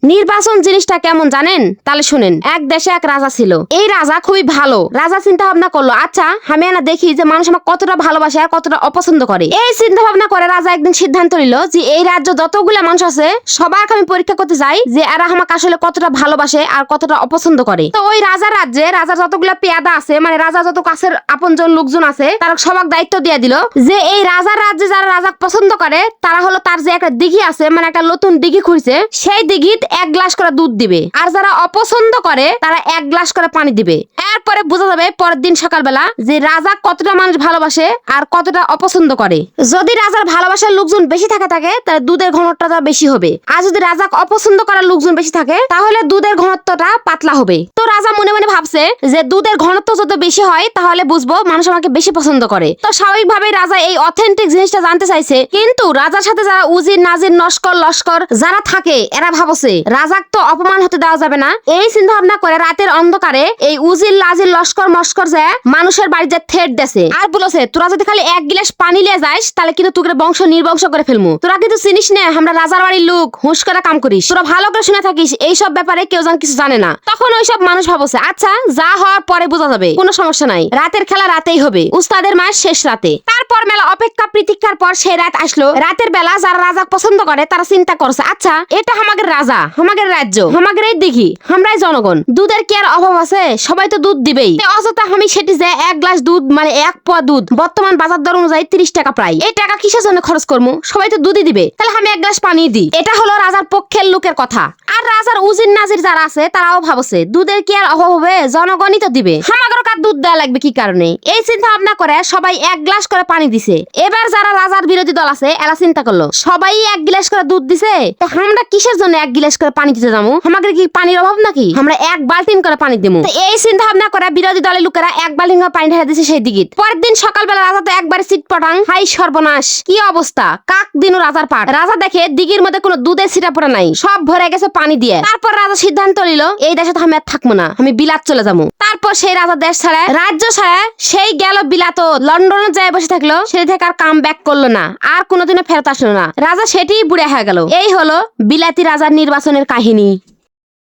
নির্বাচন জিনিসটা কেমন জানেন? তাহলে শুনেন। এক দেশে এক রাজা ছিল। এই রাজা খুবই ভালো। রাজা চিন্তা ভাবনা করলো, আচ্ছা আমি না দেখি যে মানুষ আমাকে কতটা ভালোবাসে আর কতটা অপছন্দ করে। এই চিন্তা ভাবনা করে রাজা একদিন সিদ্ধান্ত নিল যে এই রাজ্য যতগুলা মানুষ আছে সবার আমি পরীক্ষা করতে যাই যে এরা আমাকে আসলে কতটা ভালোবাসে আর কতটা অপছন্দ করে। তো ওই রাজার রাজ্যে রাজার যতগুলা পেয়াদা আছে, মানে রাজা যত কাছের আপনজন লোকজন আছে, তারা সবাক দায়িত্ব দিয়ে দিল যে এই রাজার রাজ্যে যারা রাজা পছন্দ করে তারা হলো তার যে একটা দিঘি আছে, মানে একটা নতুন দিঘি খুঁজছে, সেই দিঘিত 1 গ্লাস করে দুধ দিবে। আর যারা অপছন্দ করে তারা 1 গ্লাস করে পানি দিবে। এরপরে বোঝা যাবে পরের দিন সকালবেলা যে রাজা কতটা মানুষ ভালোবাসে আর কতটা অপছন্দ করে। যদি রাজার ভালোবাসার লোকজন বেশি থাকে তাহলে দুধের ঘনত্বটা বেশি হবে। আর যদি রাজা অপছন্দ করার লোকজন বেশি থাকে তাহলে দুধের ঘনত্বটা পাতলা হবে। তো রাজা মনে মনে ভাবছে যে দুধের ঘনত্ব যত বেশি হয় তাহলে বুঝবো মানুষ আমাকে বেশি পছন্দ করে। তো স্বাভাবিকভাবে রাজা এই অথেন্টিক জিনিসটা জানতে চাইছে। কিন্তু রাজার সাথে যারা উজির নাজির নস্কর লস্কর যারা থাকে এরা ভাবছে রাজাক তো অপমান হতে দেওয়া যাবে না। এই চিন্তা ভাবনা করে রাতের অন্ধকারে এই উজির লাজির লস্কর মস্কর যে মানুষের বাড়িতে থেট দেছে আর বলেছে তোরা যদি খালি 1 গ্লাস পানি লিয়ে যাস তাহলে কিন্তু তোকে বংশ নির্বংশ করে ফেলমু। তোরা কিন্তু চিনিস না আমরা রাজার বাড়ির লোক, হুঁশ করে কাম করিস। তোরা ভালো করে শুনে থাকিস এইসব ব্যাপারে কেউ কিছু জানে না। তখন ওইসব মানুষ ভাবছে আচ্ছা যা হওয়ার পরে বোঝা যাবে, কোনো সমস্যা নাই, রাতের খেলা রাতেই হবে, উস্তাদের মায়ের শেষ রাতে। তারপর মেলা অপেক্ষা প্রতীক্ষার পর সেই রাত আসলো। রাতের বেলা যারা রাজা পছন্দ করে তারা চিন্তা করছে আচ্ছা এটা আমাদের রাজা, আমাদের রাজ্য, আমাদের এই দিঘি, আমরাই জনগণ, দুধের কি আর অভাব আছে? সবাই তো দুধ দিবেই। অযথা আমি সেটি যে 1 গ্লাস দুধ মানে 1 পোয়া দুধ বর্তমান বাজার দর অনুযায়ী 30 টাকা প্রায়, এই টাকা কিসের জন্য খরচ করবো? সবাই তো দুধই দিবে, তাহলে আমি 1 গ্লাস পানি দিই। এটা হলো রাজার পক্ষের লোকের কথা। আর রাজার উজির নাজির যারা আছে তারাও ভাবছে দুধের কি আর অভাব হবে, জনগণই তো দিবে, আমাদের কার দুধ দেওয়া লাগবে কি কারণে? এই চিন্তা ভাবনা করে সবাই 1 গ্লাস করে পানি দিছে। এবার যারা রাজার বিরোধী দল আছে এরা চিন্তা করলো সবাই 1 গ্লাস করে দুধ দিছে, আমরা কিসের জন্য 1 গ্লাস করে পানি দিতে যাবো? আমাদের কি পানির অভাব নাকি? আমরা 1 বালতিন করে পানি দেবো। এই চিন্তা ভাবনা করে বিরোধী দলের লোকেরা 1 বালতিন করে পানি ঢেলে দিছে সেই দিকে। পরের দিন সকালবেলা রাজা তো একবারে চিটপটাং, হাই সর্বনাশ, কি অবস্থা, কাক দিনও রাজার পাট। রাজা দেখে দিঘির মধ্যে কোনো দুধের ছিটা পড়া নাই, সব ভরে গেছে পানি দিয়ে। তারপর রাজা সিদ্ধান্ত নিল এই দেশে তো আমি আর থাকবো না, আমি বিলাত চলে যাবো। তারপর সেই রাজা দেশ ছাড়া রাজ্য ছাড়া সেই গেল বিলাত, লন্ডনে যায় বসে থাকলো। সেই থেকে আর কাম ব্যাক করলো না, আর কোনোদিনও ফেরত আসলো না। রাজা সেটিই বুড়া হয়ে গেল। এই হলো বিলাতি রাজার নির্বাচনের কাহিনী।